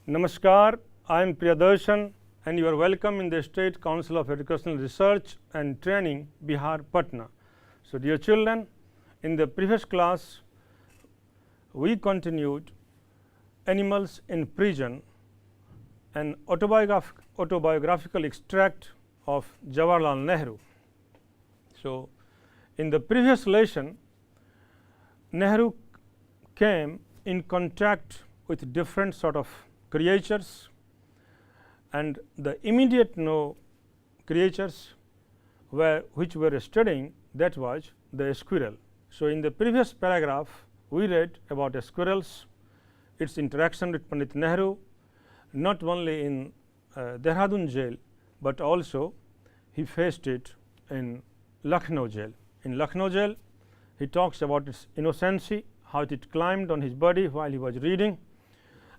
Namaskar, I am Priyadarshan and you are welcome in the State Council of Educational Research and Training, Bihar, Patna. So dear children, in the previous class we continued Animals in Prison, an autobiographical extract of Jawaharlal Nehru. So in the previous lesson, Nehru came in contact with different sort of creatures, and the immediate creatures which we were studying, that was the squirrel. So in the previous paragraph we read about squirrels, its interaction with Pandit Nehru, not only in Dehradun jail, but also he faced it in Lucknow jail. In Lucknow jail he talks about its innocency, how it climbed on his body while he was reading,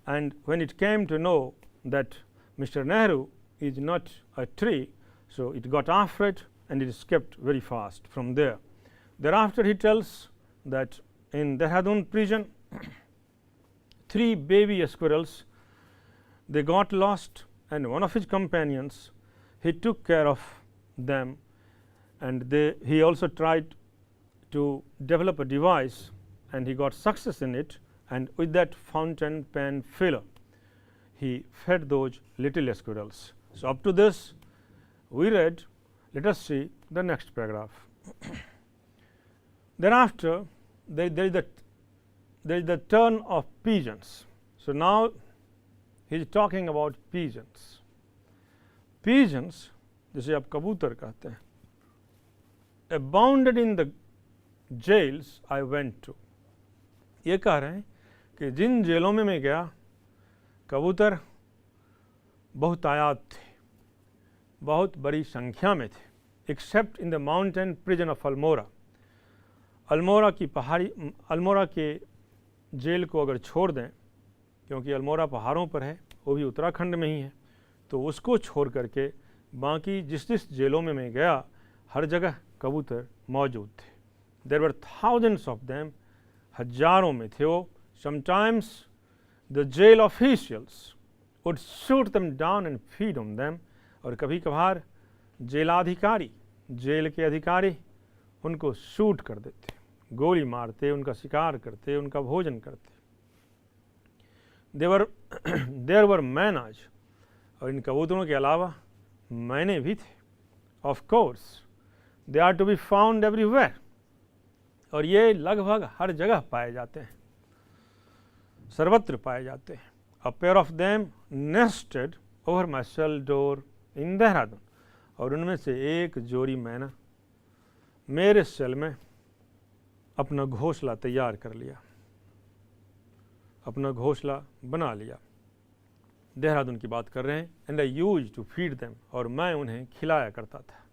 and when it came to know that Mr. Nehru is not a tree, so it got afraid and it escaped very fast from there. Thereafter he tells that in Dehradun prison 3 baby squirrels, they got lost, and one of his companions, he took care of them, and he also tried to develop a device and he got success in it, and with that fountain pen filler he fed those little squirrels. So up to this we read. Let us see the next paragraph. Thereafter there is the turn of pigeons. So now he is talking about pigeons. Pigeons, जिसे आप कबूतर कहते हैं, abounded in the jails I went to. ये कह रहे हैं कि जिन जेलों में मैं गया, कबूतर बहुतायत थे, बहुत बड़ी संख्या में थे, accept in the mountain prison of Almora. Almora के जेल को अगर छोड़ दें, क्योंकि अल्मोरा पहाड़ों पर है, वो भी उत्तराखंड में ही है, तो उसको छोड़ करके बाकी जिस जेलों में मैं गया, हर जगह कबूतर मौजूद थे. There were thousands of them, हजारों में थे वो. Sometimes the jail officials would shoot them down and feed on them. और कभी कभार जेलाधिकारी, जेल के अधिकारी उनको शूट कर देते, गोली मारते, उनका शिकार करते, उनका भोजन करते. देयर वर मैनाज, और इन कबूतरों के अलावा मैने भी थे. Of course they are to be found everywhere, और ये लगभग हर जगह पाए जाते हैं, सर्वत्र पाए जाते हैं. A pair of them nested over my cell door in Dehradun, और उनमें से एक जोड़ी मैना मेरे सेल में अपना घोंसला तैयार कर लिया, अपना घोंसला बना लिया. देहरादून की बात कर रहे हैं. And I use to feed them, और मैं उन्हें खिलाया करता था.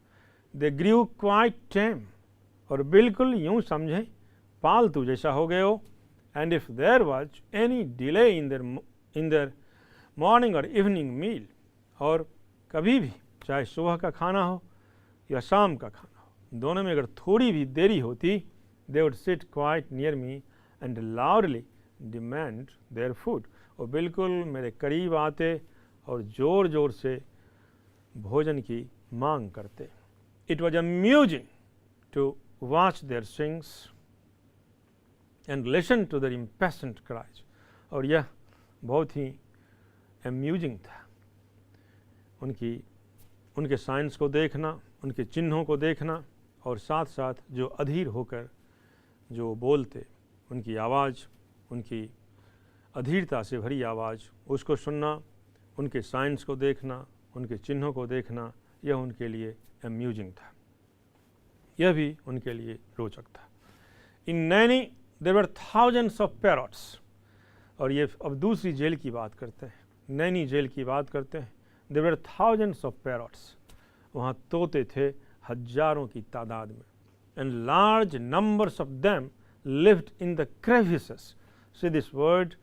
दे ग्रीव क्वाइट टेम, और बिल्कुल यूं समझें पालतू जैसा हो गए हो. And if there was any delay in their morning और इवनिंग मील, और कभी भी चाहे सुबह का खाना हो या शाम का खाना हो, दोनों में अगर थोड़ी भी देरी होती, they would sit quite near me and loudly demand their food. और बिल्कुल मेरे करीब आते और ज़ोर ज़ोर से भोजन की मांग करते. It was amusing to watch their swings and listen to their impatient cries. और यह बहुत ही अम्यूजिंग था, उनके साइंस को देखना, उनके चिन्हों को देखना, और साथ साथ जो अधीर होकर जो बोलते, उनकी आवाज़, उनकी अधीरता से भरी आवाज़, उसको सुनना, उनके साइंस को देखना, उनके चिन्हों को देखना, यह उनके लिए अम्यूजिंग था, यह भी उनके लिए रोचक था. In Naini there were thousands of parrots, और ये अब दूसरी जेल की बात करते हैं, नैनी जेल की बात करते हैं. There were thousands of parrots, वहाँ तोते थे हजारों की तादाद में. And large numbers of them lived in the crevices. See this word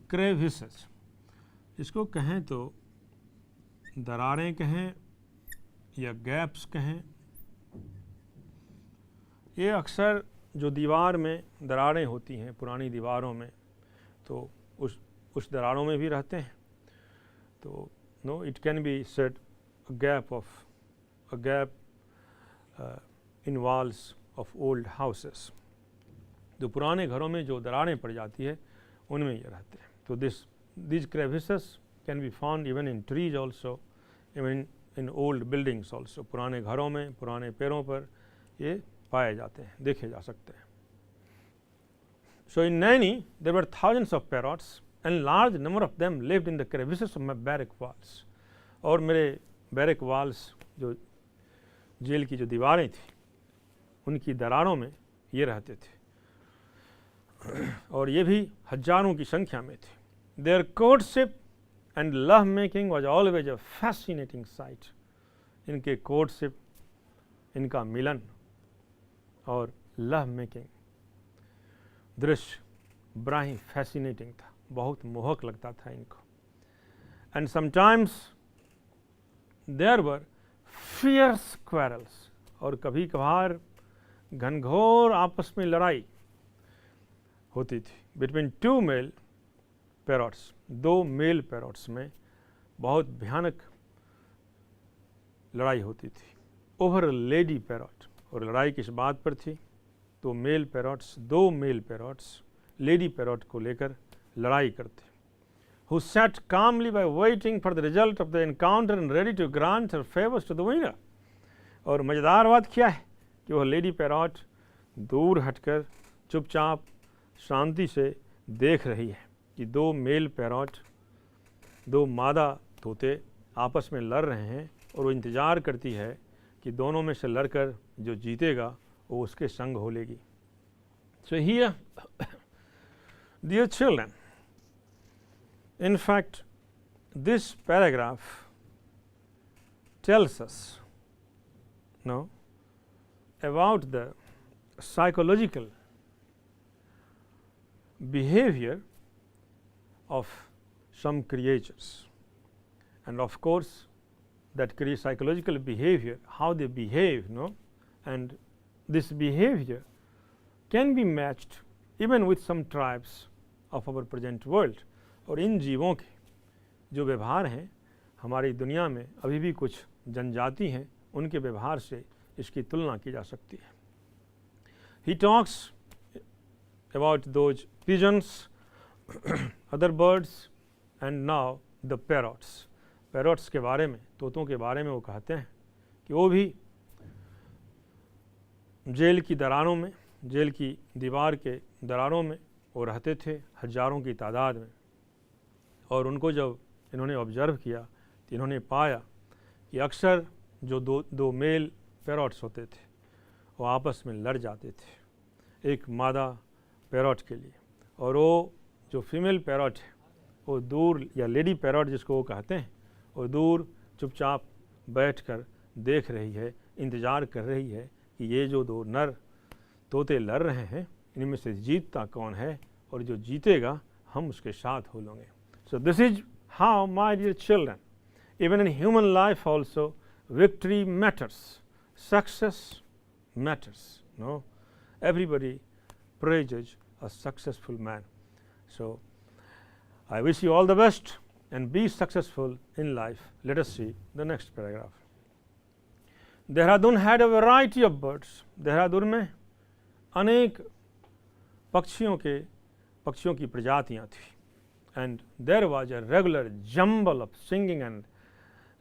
crevices, इसको कहें तो दरारें कहें या गैप्स कहें, ये अक्सर जो दीवार में दरारें होती हैं पुरानी दीवारों में, तो उस दरारों में भी रहते हैं। तो no it can be said a gap in walls of old houses. जो पुराने घरों में जो दरारें पड़ जाती है उनमें ये रहते हैं। तो these crevices can be found even in trees also, even in old buildings also। पुराने घरों में, पुराने पेड़ों पर ये पाए जाते हैं, देखे जा सकते हैं। So in Naini there were thousands of parrots and large number of them lived in the crevices of my barrack walls। और मेरे बैरक वाल्स जो जेल की जो दीवारें थी उनकी दरारों में ये रहते थे और ये भी हजारों की संख्या में थे। Their courtship and love making was always a fascinating sight। इनके courtship, इनका मिलन और लव मेकिंग दृश्य बड़ा ही फैसिनेटिंग था, बहुत मोहक लगता था इनको। And sometimes there were fierce quarrels, और कभी कभार घनघोर आपस में लड़ाई होती थी बिटवीन टू मेल पैरॉट्स, दो मेल पैरॉट्स में बहुत भयानक लड़ाई होती थी ओवर अ लेडी पैरॉट। और लड़ाई किस बात पर थी? तो मेल पैरॉट्स, दो मेल पैरॉट्स लेडी पैरॉट को लेकर लड़ाई करते, who sat calmly by waiting for the result of the encounter and ready to grant her favors to the winner। और मज़ेदार बात क्या है कि वह लेडी पैरॉट दूर हटकर चुपचाप शांति से देख रही है कि दो मेल पैरॉट, दो मादा तोते आपस में लड़ रहे हैं और वो इंतज़ार करती है कि दोनों में से लड़कर जो जीतेगा वो उसके संग हो लेगी। So here, dear children, in fact, this paragraph tells us about the psychological behavior of some creatures, and of course that psychological behavior, how they behave, and this behavior can be matched even with some tribes of our present world। और इन जीवों के जो व्यवहार हैं हमारी दुनिया में अभी भी कुछ जनजाति हैं, उनके व्यवहार से इसकी तुलना की जा सकती है। He talks about those pigeons, other birds, and now the parrots। पैरॉट्स के बारे में, तोतों के बारे में वो कहते हैं कि वो भी जेल की दरारों में, जेल की दीवार के दरारों में वो रहते थे हजारों की तादाद में। और उनको जब इन्होंने ऑब्जर्व किया तो इन्होंने पाया कि अक्सर जो दो मेल पैरॉट्स होते थे वो आपस में लड़ जाते थे एक मादा पैरॉट के लिए, और वो जो फीमेल पैरॉट है वो दूर, या लेडी पैरॉट जिसको वो कहते हैं, वो दूर चुपचाप बैठकर देख रही है, इंतज़ार कर रही है कि ये जो दो नर तोते लड़ रहे हैं इनमें से जीतता कौन है, और जो जीतेगा हम उसके साथ हो लेंगे। So this is how, my dear children, even in human life also, victory matters, success matters. Everybody praises a successful man. So I wish you all the best and be successful in life. Let us see the next paragraph. Dehradun had a variety of birds। Dehradun में अनेक पक्षियों की प्रजातियां थी। And there was a regular jumble of singing and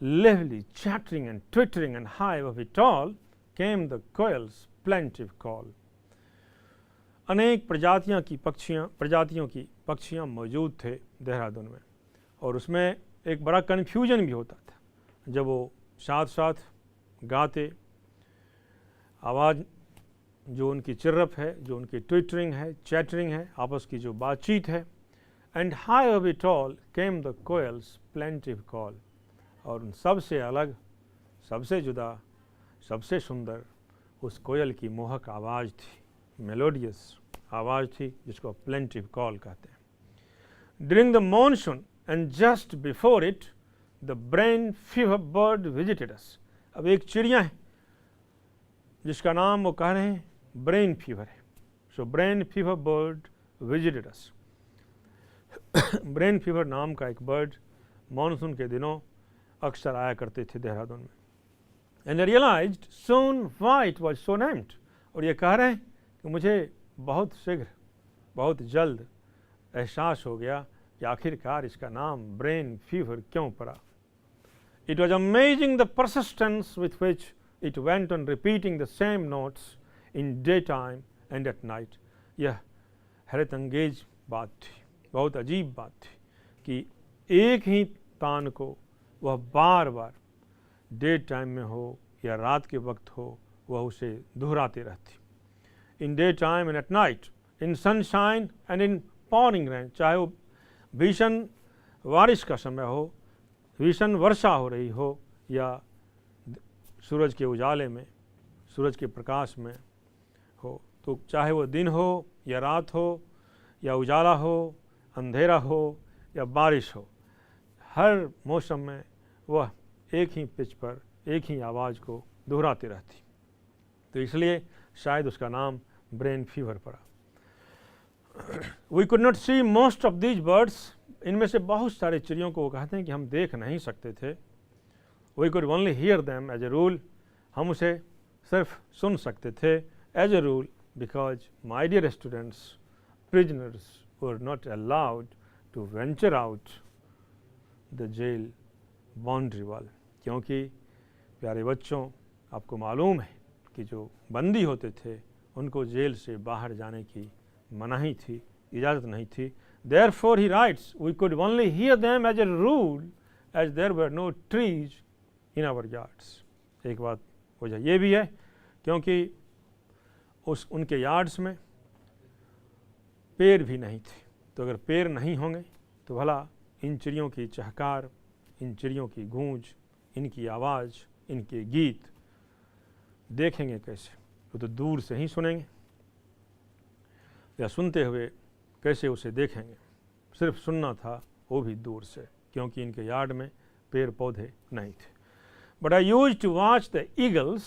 lively chattering and twittering, and high above it all came the quail's plaintive call। अनेक प्रजातियों की पक्षियां मौजूद थे देहरादून में, और उसमें एक बड़ा कन्फ्यूजन भी होता था जब वो साथ साथ गाते, आवाज़ जो उनकी चिर्रप है, जो उनकी ट्विटरिंग है, चैटरिंग है, आपस की जो बातचीत है। And high of it all came the coils plaintiff call. और उन सबसे अलग, सबसे जुदा, सबसे सुंदर उस कोयल की मोहक आवाज़ थी, मेलोडियस आवाज़ थी जिसको प्लेंटिव कॉल कहते हैं। During the monsoon and just before it the brain fever bird visited us. अब एक चिड़िया है जिसका नाम वो कह रहे हैं ब्रेन फीवर है। So brain fever bird visited us. Brain fever नाम का एक बर्ड मानसून के दिनों अक्सर आया करते थे देहरादून में। And realised soon why it was so named, और ये कह रहे हैं कि मुझे बहुत शीघ्र, बहुत जल्द एहसास हो गया कि आखिरकार इसका नाम ब्रेन फीवर क्यों पड़ा। It was amazing the persistence with which it went on repeating the same notes in day time and at night. यह हैरत अंगेज बात थी, बहुत अजीब बात थी कि एक ही तान को वह बार बार डे टाइम में हो या रात के वक्त हो, वह उसे दोहराते रहती। In day time and at night, in sunshine and in pouring rain, चाहे वो भीषण बारिश का समय हो, भीषण वर्षा हो रही हो, या सूरज के उजाले में, सूरज के प्रकाश में हो, तो चाहे वो दिन हो या रात हो या उजाला हो, अंधेरा हो या बारिश हो, हर मौसम में वह एक ही पिच पर एक ही आवाज़ को दोहराती रहती। तो इसलिए शायद उसका नाम ब्रेन फीवर पड़ा। We could not see most of these birds, इनमें से बहुत सारे चिड़ियों को वो कहते हैं कि हम देख नहीं सकते थे। We could only hear them as a rule, हम उसे सिर्फ सुन सकते थे as a rule, because my dear students, prisoners were not allowed to venture out the jail boundary wall. क्योंकि प्यारे बच्चों, आपको मालूम है कि जो बंदी होते थे उनको जेल से बाहर जाने की मनाही थी, इजाज़त नहीं थी। Therefore he writes, we could only hear them as a rule, as there were no trees in our yards. एक बात वजह ये भी है क्योंकि उनके यार्ड्स में पेड़ भी नहीं थे। तो अगर पेड़ नहीं होंगे तो भला इन चिड़ियों की चहकार, इन चिड़ियों की गूंज, इनकी आवाज़, इनके गीत देखेंगे कैसे? वो तो दूर से ही सुनेंगे, या सुनते हुए कैसे उसे देखेंगे? सिर्फ सुनना था, वो भी दूर से, क्योंकि इनके यार्ड में पेड़ पौधे नहीं थे। But I used to watch the eagles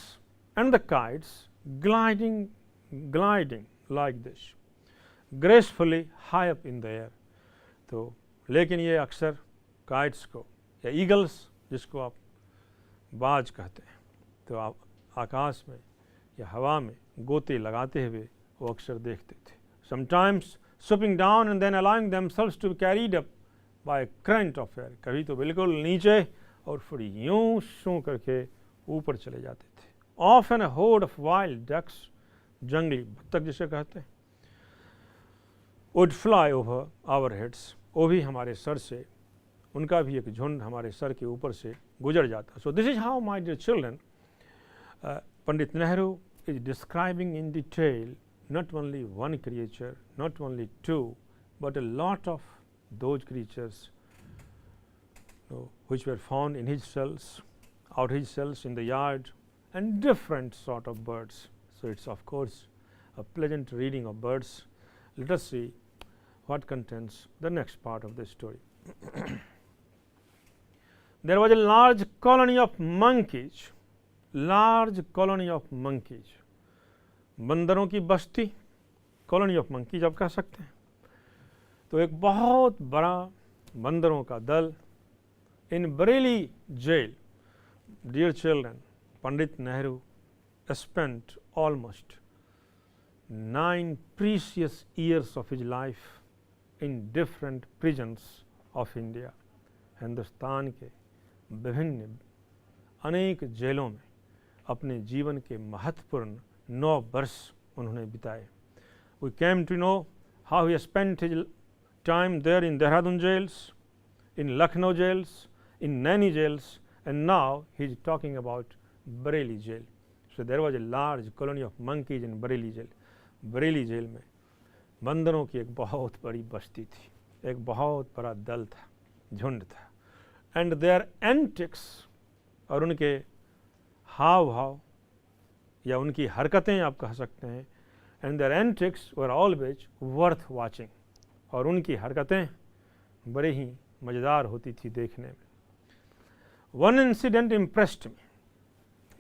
and the kites gliding like this gracefully high up in the air. तो लेकिन ये अक्सर काइट्स को या ईगल्स, जिसको आप बाज कहते हैं, तो आप आकाश में या हवा में गोते लगाते हुए वो अक्सर देखते थे। Sometimes swooping down and then allowing themselves to be carried up by a current of air, कभी तो बिल्कुल नीचे और फिर यूं शू करके ऊपर चले जाते थे। Often a horde of wild ducks, जंगली बत्तख जिसे कहते हैं, would fly over our heads, वो भी हमारे सर से, उनका भी एक झुंड हमारे सर के ऊपर से गुजर जाता। So this is how, my dear children, Pandit Nehru is describing in detail not only one creature, not only two, but a lot of those creatures which were found in his cells, out his cells in the yard, and different sort of birds. So it's of course a pleasant reading of birds. Let us see what contains the next part of the story. There was a large colony of monkeys, बंदरों की बस्ती, colony of monkeys आप कह सकते हैं। तो एक बहुत बड़ा बंदरों का दल इन Bareilly jail. Dear children, Pandit Nehru spent almost 9 precious years of his life in different prisons of India. Hindustan के विभिन्न अनेक जेलों में अपने जीवन के महत्वपूर्ण 9 वर्ष उन्होंने बिताए। We came to know how he spent his time there in Dehradun jails, in Lucknow jails, in Naini jails, and now he is talking about Bareilly jail. So there was a large colony of monkeys in Bareilly jail. Bareilly jail में बंदरों की एक बहुत बड़ी बस्ती थी, एक बहुत बड़ा दल था, झुंड था। And their antics, और उनके हाव भाव या उनकी हरकतें आप कह सकते हैं, and their antics were always worth watching, और उनकी हरकतें बड़ी ही मज़ेदार होती थी देखने में। One incident impressed me,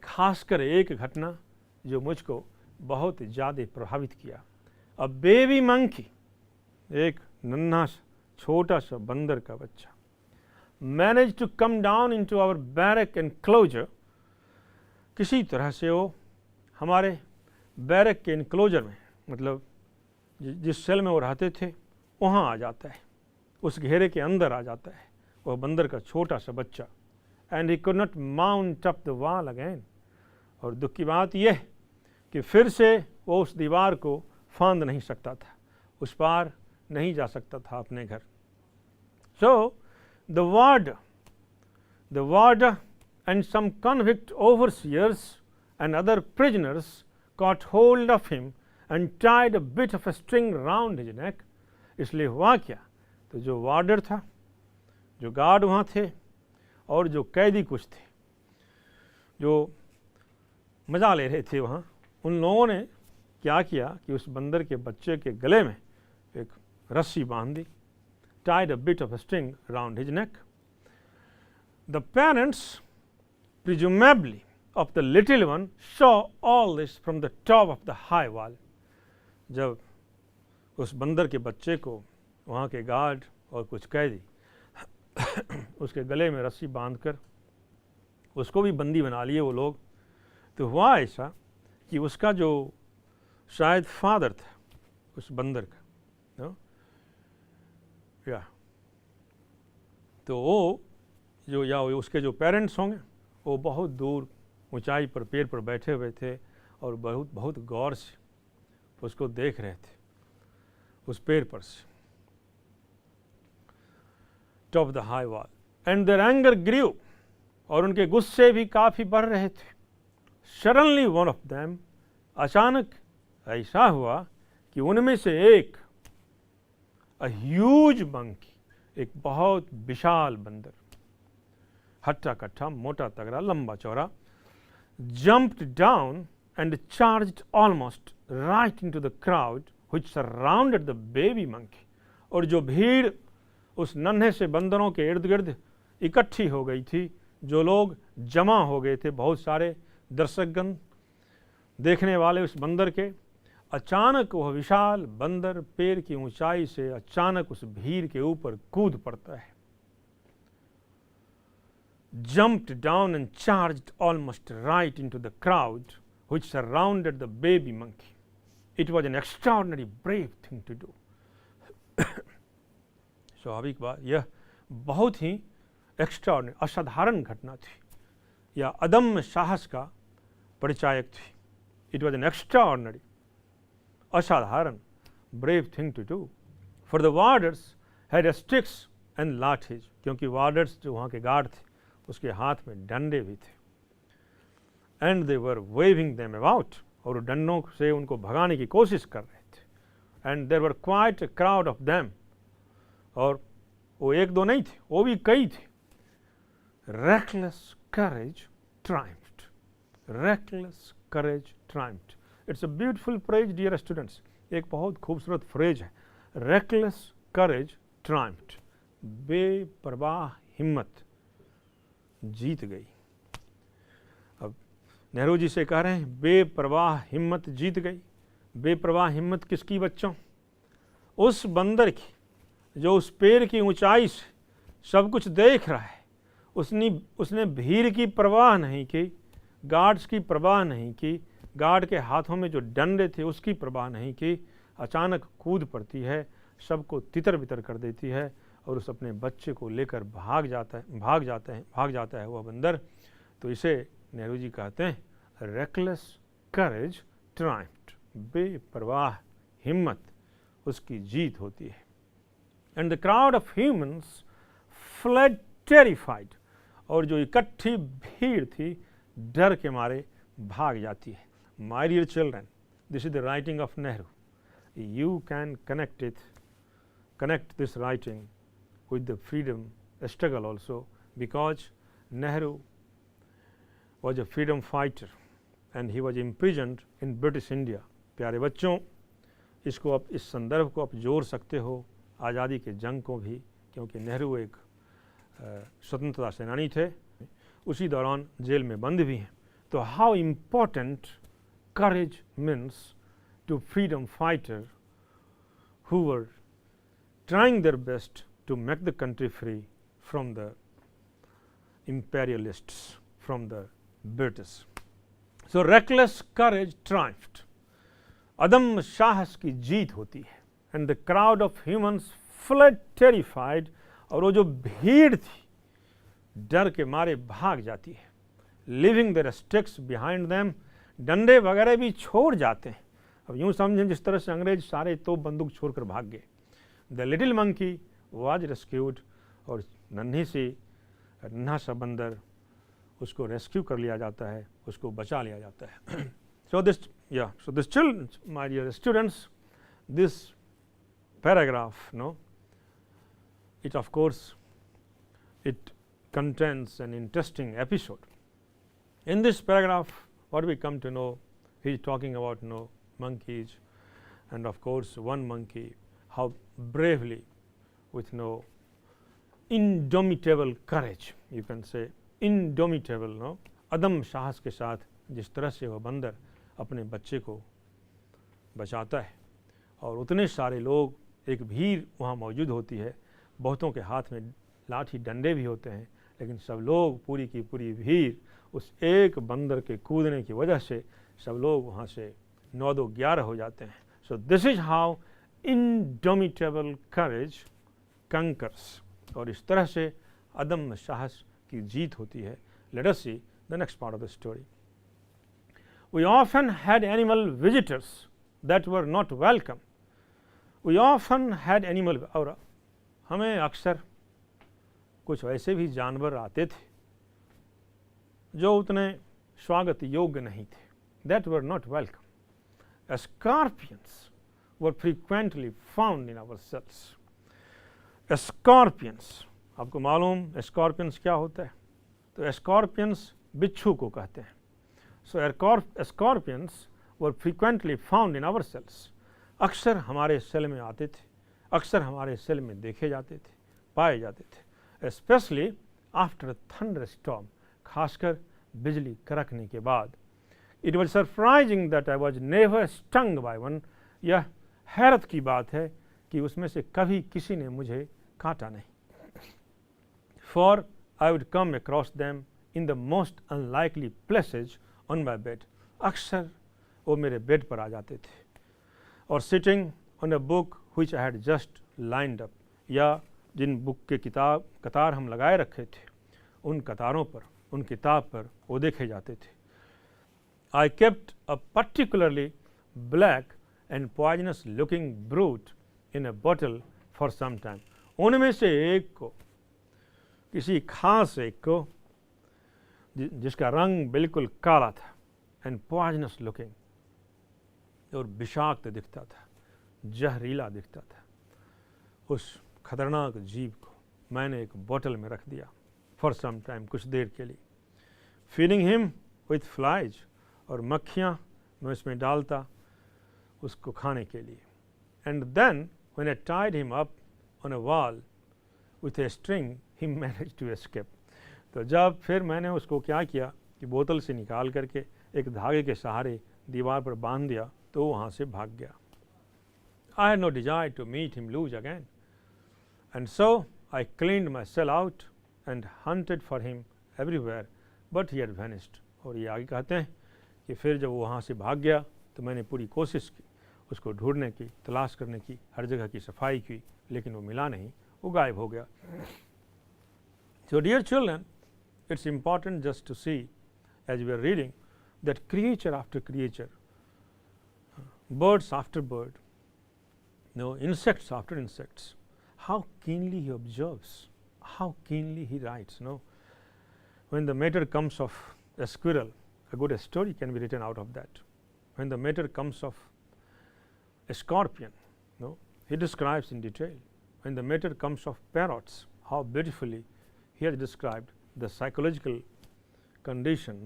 खासकर एक घटना जो मुझको बहुत ज़्यादा प्रभावित किया। अ बेबी मंकी, एक नन्हा छोटा सा बंदर का बच्चा, manage to come down into our barrack enclosure, किसी तरह से वो हमारे बैरक के एनक्लोजर में, मतलब जिस सेल में वो रहते थे वहाँ आ जाता है, उस घेरे के अंदर आ जाता है वह बंदर का छोटा सा बच्चा। And he could not mount up the wall again, और दुख की बात यह कि फिर से वो उस दीवार को फांद नहीं सकता था, उस पार नहीं जा सकता था अपने घर। So the warder and some convict overseers and other prisoners caught hold of him and tied a bit of a string round his neck. इसलिए हुआ क्या, तो जो वार्डर था, जो गार्ड वहाँ थे, और जो कैदी कुछ थे जो मज़ा ले रहे थे वहाँ, उन लोगों ने क्या किया कि उस बंदर के बच्चे के गले में एक रस्सी बांध दी, tied a bit of a string round his neck. The parents, presumably of the little one, saw all this from the top of the high wall. जब उस बंदर के बच्चे को वहाँ के गार्ड और कुछ कैदी उसके गले में रस्सी बांधकर उसको भी बंदी बना लिए वो लोग, तो हुआ ऐसा कि उसका जो शायद फादर था उस बंदर का, या तो वो जो या उसके जो पेरेंट्स होंगे वो बहुत दूर ऊंचाई पर पेड़ पर बैठे हुए थे और बहुत गौर से उसको देख रहे थे उस पेड़ पर से, top the high wall. And their anger grew, और उनके गुस्से भी काफ़ी बढ़ रहे थे। सडनली वन ऑफ देम, अचानक ऐसा हुआ कि उनमें से एक, अ ह्यूज मंकी, एक बहुत विशाल बंदर, हट्टा कट्टा, मोटा तगड़ा, लंबा चौड़ा, jumped down and charged almost right into the crowd which surrounded the baby monkey. और जो भीड़ उस नन्हे से बंदरों के इर्द गिर्द इकट्ठी हो गई थी, जो लोग जमा हो गए थे, बहुत सारे दर्शकगण देखने वाले उस बंदर के, अचानक वह विशाल बंदर पेड़ की ऊंचाई से अचानक उस भीड़ के ऊपर कूद पड़ता है। Jumped down and charged almost right into the crowd which surrounded the baby monkey. It was an extraordinary brave thing to do. स्वाभाविक बात, यह बहुत ही एक्स्ट्राऑर्डिनरी, असाधारण घटना थी या अदम्य साहस का परिचायक थी। It was an extraordinary, असाधारण, brave thing to do. For the warders had sticks and lathis, क्योंकि वार्डर्स जो वहाँ के गार्ड थे उसके हाथ में डंडे भी थे। And they were waving them about, और डंडों से उनको भगाने की कोशिश कर रहे थे। And there were quite a crowd of them, और वो एक दो नहीं थे, वो भी कई थे। Reckless courage triumphed, reckless courage triumphed. It's a beautiful phrase dear students, एक बहुत खूबसूरत फ्रेज है, रेकलेस करेज ट्रायम्फ्ड, बेपरवाह हिम्मत जीत गई। अब नेहरू जी से कह रहे हैं बेपरवाह हिम्मत जीत गई। बेपरवाह हिम्मत किसकी बच्चों? उस बंदर की जो उस पेड़ की ऊंचाई से सब कुछ देख रहा है। उसने भीड़ की परवाह नहीं की, गार्ड्स की परवाह नहीं की, गार्ड के हाथों में जो डंडे थे उसकी परवाह नहीं की, अचानक कूद पड़ती है, सबको तितर बितर कर देती है और उस अपने बच्चे को लेकर भाग जाता है वह बंदर। तो इसे नेहरू जी कहते हैं रेकलेस करेज ट्रायम्फ्ड, बेपरवाह हिम्मत उसकी जीत होती है। And the crowd of humans fled terrified, और जो इकट्ठी भीड़ थी डर के मारे भाग जाती है। My dear children, this is the writing of Nehru. You can connect this writing with the freedom struggle also, because Nehru was a freedom fighter and he was imprisoned in British India. प्यारे बच्चों, इसको आप इस संदर्भ को आप जोड़ सकते हो आज़ादी के जंग को भी, क्योंकि नेहरू एक स्वतंत्रता सेनानी थे, उसी दौरान जेल में बंद भी हैं। तो how important courage means to freedom fighters who were trying their best to make the country free from the imperialists, from the British. So reckless courage triumphed. अदम्य साहस की जीत होती है. And the crowd of humans fled terrified. और वो जो भीड़ थी डर के मारे भाग जाती है. Leaving their sticks behind them. डंडे वगैरह भी छोड़ जाते हैं. अब यूं समझें जिस तरह से अंग्रेज सारे तोप बंदूक छोड़कर भाग गए. The little monkey was rescued. और नन्हा सा बंदर उसको रेस्क्यू कर लिया जाता है, उसको बचा लिया जाता है. So this children, my dear students, this paragraph, it of course it contains an interesting episode. In this paragraph, what we come to know, he is talking about monkeys, and of course one monkey how bravely with indomitable courage, you can say indomitable, अदम्य साहस के साथ जिस तरह से वह बंदर अपने बच्चे को बचाता है. और उतने सारे लोग, एक भीड़ वहाँ मौजूद होती है, बहुतों के हाथ में लाठी डंडे भी होते हैं, लेकिन सब लोग पूरी की पूरी भीड़ उस एक बंदर के कूदने की वजह से सब लोग वहाँ से 9-11 हो जाते हैं. So this is how indomitable courage conquers. और इस तरह से अदम्य साहस की जीत होती है. Let us see the next part of the story. We often had animal visitors that were not welcome. We often had animal, और हमें अक्सर कुछ ऐसे भी जानवर आते थे जो उतने स्वागत योग्य नहीं थे. That were not welcome. Scorpions were frequently found in our cells. Scorpions, आपको मालूम स्कॉर्पियंस क्या होता है? तो स्कॉर्पियंस बिच्छू को कहते हैं. So scorpions were frequently found in our cells. अक्सर हमारे सेल में आते थे, अक्सर हमारे सेल में देखे जाते थे, पाए जाते थे. स्पेशली आफ्टर थंडर स्टॉर्म, खासकर बिजली कड़कने के बाद. It was surprising that I was never stung by one. यह हैरत की बात है कि उसमें से कभी किसी ने मुझे काटा नहीं. For I would come across them in the most unlikely places on my bed. अक्सर वो मेरे बेड पर आ जाते थे. और sitting on a book which I had just lined up, या जिन बुक के कतार हम लगाए रखे थे, उन कतारों पर, उन किताब पर वो देखे जाते थे. I kept a particularly black and poisonous looking brute in a bottle for some time. उनमें से एक को, किसी खास एक को जिसका रंग बिल्कुल काला था, एंड पॉइजनस लुकिंग, और विषाक्त दिखता था, जहरीला दिखता था, उस खतरनाक जीव को मैंने एक बोतल में रख दिया. फॉर सम टाइम, कुछ देर के लिए. फीडिंग हिम विथ फ्लाइज, और मक्खियाँ मैं इसमें डालता उसको खाने के लिए. And then when I tied him up on a wall with a string, he managed to escape. तो जब फिर मैंने उसको क्या किया कि बोतल से निकाल करके एक धागे के सहारे दीवार पर बांध दिया, तो वहाँ से भाग गया. I had no desire to meet him loose again, and so I cleaned my cell out and hunted for him everywhere, but he had vanished. और ये आगे कहते हैं कि फिर जब वो वहाँ से भाग गया तो मैंने पूरी कोशिश की उसको ढूंढने की, तलाश करने की, हर जगह की सफाई की, लेकिन वो मिला नहीं, वो गायब हो गया. So dear children, it's important just to see, as we are reading, that creature after creature, birds after bird, insects after insects, how keenly he observes, how keenly he writes. When the matter comes of a squirrel, a good story can be written out of that. When the matter comes of a scorpion, he describes in detail. When the matter comes of parrots, how beautifully he has described the psychological condition,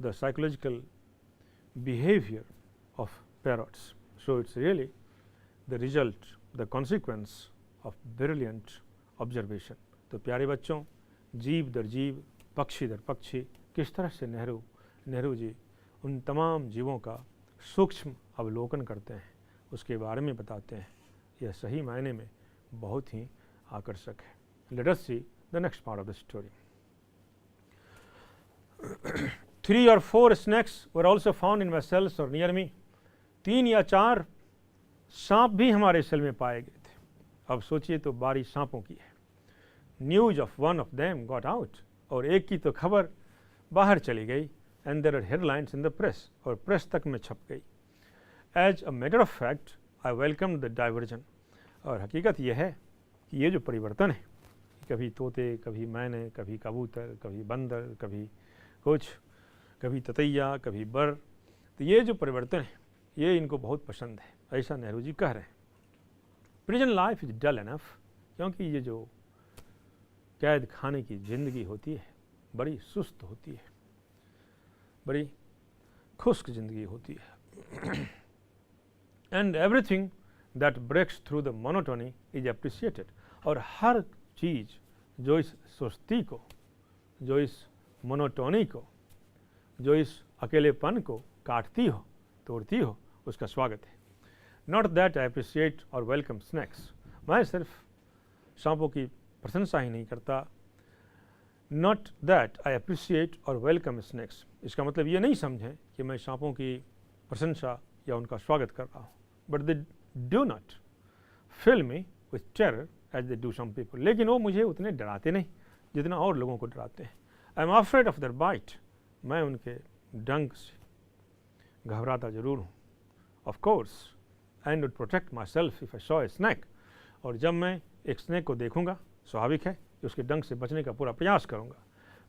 the psychological behavior of parrots. So it's really the result, the consequence of brilliant observation. तो प्यारे बच्चों, जीव दर जीव, पक्षी दर पक्षी, किस तरह से नेहरू जी उन तमाम जीवों का सूक्ष्म अवलोकन करते हैं, उसके बारे में बताते हैं। यह सही मायने में बहुत ही आकर्षक है। Let us see the next part of the story. 3 or 4 snakes were also found in my cells or near me. 3 या 4 सांप भी हमारे सेल में पाए गए थे। अब सोचिए तो बारी सांपों की है। News of one of them got out, और एक की तो खबर बाहर चली गई। And there are headlines in the press, और प्रेस तक में छप गई। As a matter of fact I welcome the diversion, और हकीकत यह है कि ये जो परिवर्तन है, कभी तोते, कभी मैने, कभी कबूतर, कभी बंदर, कभी कुछ, कभी ततैया, कभी बर, तो ये जो परिवर्तन है ये इनको बहुत पसंद है, ऐसा नेहरू जी कह रहे हैं। Prison life is dull enough, क्योंकि ये जो कैद खाने की ज़िंदगी होती है बड़ी सुस्त होती है, बड़ी खुश्क ज़िंदगी होती है। And everything that breaks through the monotony is appreciated, और हर चीज़ जो इस सुस्ती को, जो इस मोनोटोनी को, जो इस अकेलेपन को काटती हो, तोड़ती हो, उसका स्वागत है। नॉट दैट आई अप्रिशिएट और वेलकम स्नैक्स, मैं सिर्फ सांपों की प्रशंसा ही नहीं करता। नॉट दैट आई अप्रिशिएट और वेलकम स्नैक्स, इसका मतलब ये नहीं समझें कि मैं सांपों की प्रशंसा या उनका स्वागत कर रहा हूँ। But they do not fill me with terror as they do some people, लेकिन वो मुझे उतने डराते नहीं जितना और लोगों को डराते हैं। I am afraid of their bite, मैं उनके डंक से घबराता जरूर हूँ। Of course and would protect myself if I saw a snake, और जब मैं एक स्नैक को देखूंगा स्वाभाविक है कि उसके डंक से बचने का पूरा प्रयास करूंगा।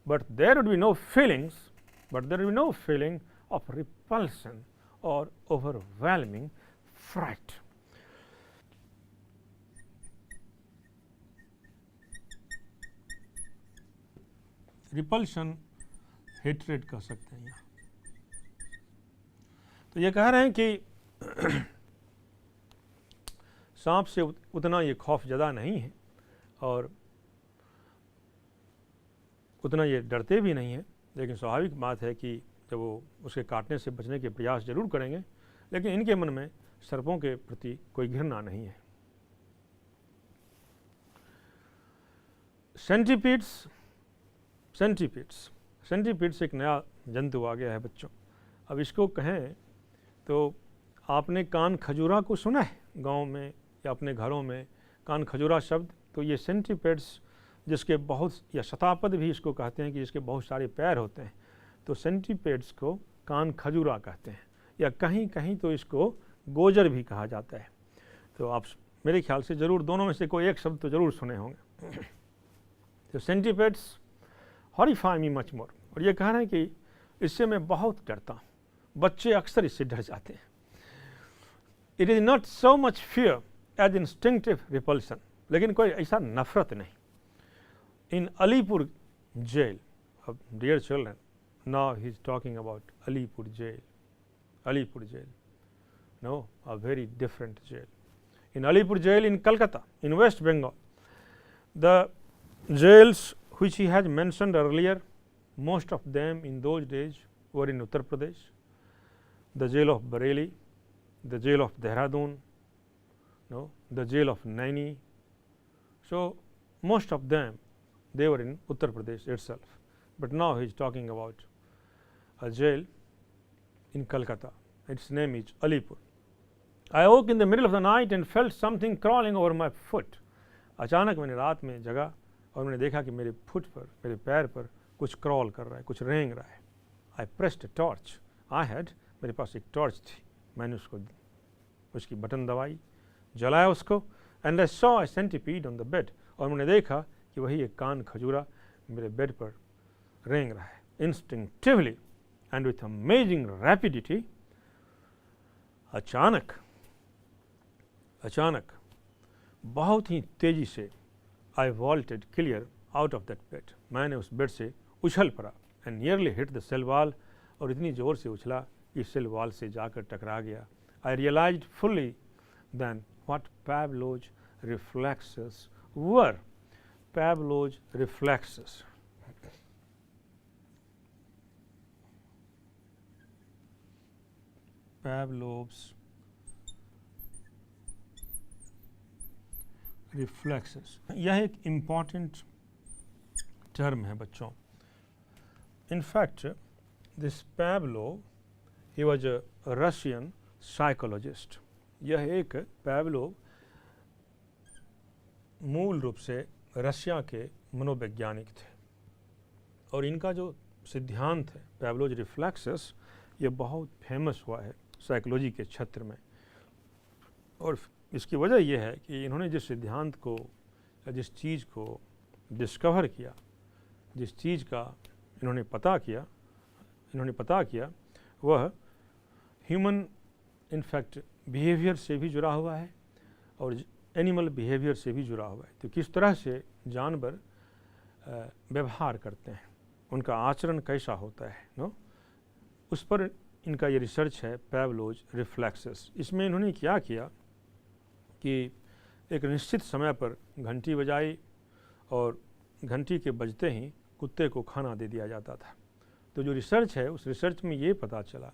But there would be no feelings, but there would be no feeling of repulsion और ओवरवेलमिंग फ्राइट। रिपल्शन हेट्रेड कह सकते हैं यहाँ। तो ये कह रहे हैं कि सांप से उतना ये खौफ ज़्यादा नहीं है और उतना ये डरते भी नहीं है, लेकिन स्वाभाविक बात है कि जब वो उसके काटने से बचने के प्रयास जरूर करेंगे, लेकिन इनके मन में सर्पों के प्रति कोई घृणा नहीं है। सेंटीपीड्स, सेंटीपीड्स एक नया जंतु आ गया है बच्चों। अब इसको कहें तो आपने कान खजूरा को सुना है गांव में या अपने घरों में, कान खजूरा शब्द। तो ये सेंटीपीड्स जिसके बहुत, या शतापद भी इसको कहते हैं कि जिसके बहुत सारे पैर होते हैं, तो सेंटीपीड्स को कान खजूरा कहते हैं, या कहीं कहीं तो इसको गोजर भी कहा जाता है। तो आप मेरे ख्याल से ज़रूर दोनों में से कोई एक शब्द तो ज़रूर सुने होंगे। तो सेंटीपीड्स हॉरिफाई मी मच मोर, और ये कह रहे हैं कि इससे मैं बहुत डरता हूँ, बच्चे अक्सर इससे डर जाते हैं। It is not so much fear as instinctive repulsion, लेकिन कोई ऐसा नफरत नहीं। In Alipur jail, dear children, now he is talking about Alipur jail, Alipur jail, no, a very different jail. In Alipur jail in Calcutta, in West Bengal, the jails which he has mentioned earlier, most of them in those days were in Uttar Pradesh. The jail of Bareilly, the jail of Dehradun, no, the jail of Naini. So most of them they were in Uttar Pradesh itself. But now he is talking about a jail in Calcutta. Its name is Alipur. I woke in the middle of the night and felt something crawling over my foot. अचानक मैंने रात में जगा और मैंने देखा कि मेरे फुट पर, मेरे पैर पर कुछ क्रॉल कर रहा है, कुछ रेंग रहा है। I pressed a torch. I had, मेरे पास एक टॉर्च थी, मैंने उसकी बटन दबाई, जलाया उसको, and I saw a centipede on the bed. और मैंने देखा कि वही एक कान खजूरा मेरे बेड पर रेंग रहा है। Instinctively and with amazing rapidity, अचानक बहुत ही तेजी से I vaulted clear out of that bed. मैंने उस बेड से उछल पड़ा and nearly hit the cell wall, और इतनी जोर से उछला कि सेल वॉल से जाकर टकरा गया। I realized fully then what Pavlov's reflexes were. Pavlov's reflexes. Pavlov's reflexes. यह एक important term है बच्चों. In fact, this Pavlov, he was a Russian psychologist. यह एक Pavlov मूल रूप से रशिया के मनोवैज्ञानिक थे और इनका जो सिद्धांत है Pavlov's reflexes, ये बहुत फेमस हुआ है साइकोलॉजी के क्षेत्र में. और इसकी वजह यह है कि इन्होंने जिस सिद्धांत को या जिस चीज़ को डिस्कवर किया, जिस चीज़ का इन्होंने पता किया वह ह्यूमन इनफैक्ट बिहेवियर से भी जुड़ा हुआ है और एनिमल बिहेवियर से भी जुड़ा हुआ है. तो किस तरह से जानवर व्यवहार करते हैं, उनका आचरण कैसा होता है, नो, उस पर इनका ये रिसर्च है Pavlov's reflexes. इसमें इन्होंने क्या किया कि एक निश्चित समय पर घंटी बजाई और घंटी के बजते ही कुत्ते को खाना दे दिया जाता था. तो जो रिसर्च है उस रिसर्च में ये पता चला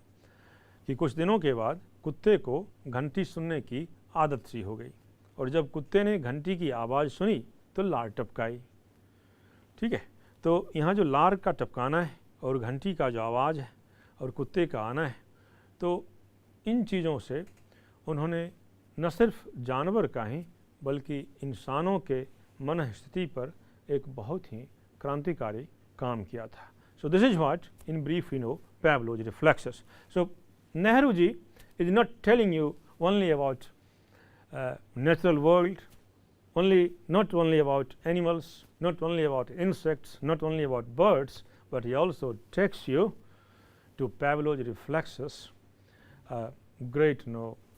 कि कुछ दिनों के बाद कुत्ते को घंटी सुनने की आदत सी हो गई और जब कुत्ते ने घंटी की आवाज़ सुनी तो लार टपकाई. ठीक है, तो यहाँ जो लार का टपकाना है और घंटी का जो आवाज़ है और कुत्ते का आना है, तो इन चीज़ों से उन्होंने न सिर्फ जानवर का ही बल्कि इंसानों के मन स्थिति पर एक बहुत ही क्रांतिकारी काम किया था. So this is what in brief we know Pavlov's reflexes. So Nehru ji is not telling you only about natural world, not only about animals, not only about insects, not only about birds, but he also takes you to Pavlov's reflexes, a great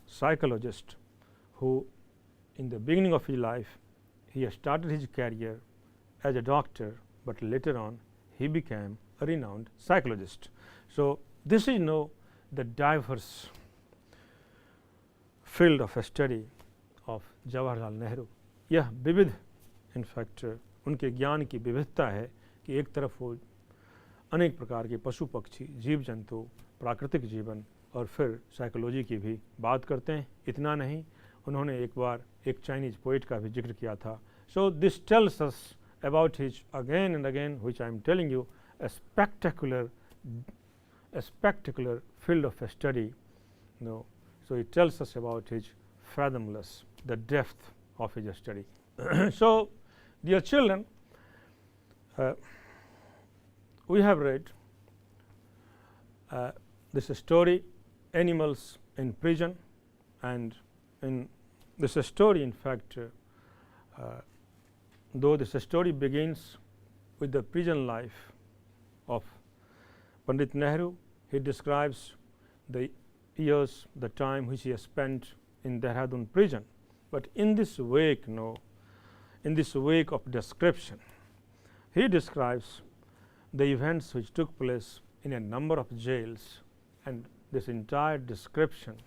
psychologist who in the beginning of his life he started his career as a doctor, but later on he became a renowned psychologist. So this is the diverse field of study of Jawaharlal Nehru. यह विविध in fact उनके ज्ञान की विविधता है कि एक तरफ वो अनेक प्रकार के पशु पक्षी, जीव जंतु, प्राकृतिक जीवन और फिर साइकोलॉजी की भी बात करते हैं. इतना नहीं, उन्होंने एक बार एक चाइनीज़ पोइट का भी जिक्र किया था. So this tells us about his again and again, which I am telling you, a spectacular field of study. So it tells us about his fathomless, the depth of his study. So dear children, we have read this story, Animals in Prison, and in this story in fact though this story begins with the prison life of Pandit Nehru, he describes the years, the time which he has spent in Dehradun prison. But in this wake, in this wake of description, he describes the events which took place in a number of jails, and this entire description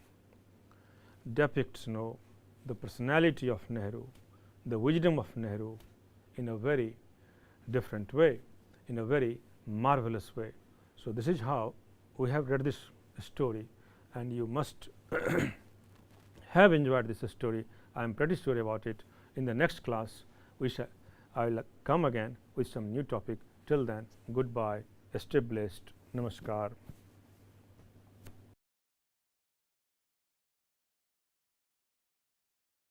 depicts the personality of Nehru, the wisdom of Nehru, in a very different way, in a very marvelous way. So this is how we have read this story, and you must have enjoyed this story. I am pretty sure about it. In the next class, I will come again with some new topic. Till then, goodbye, stay blessed, namaskar.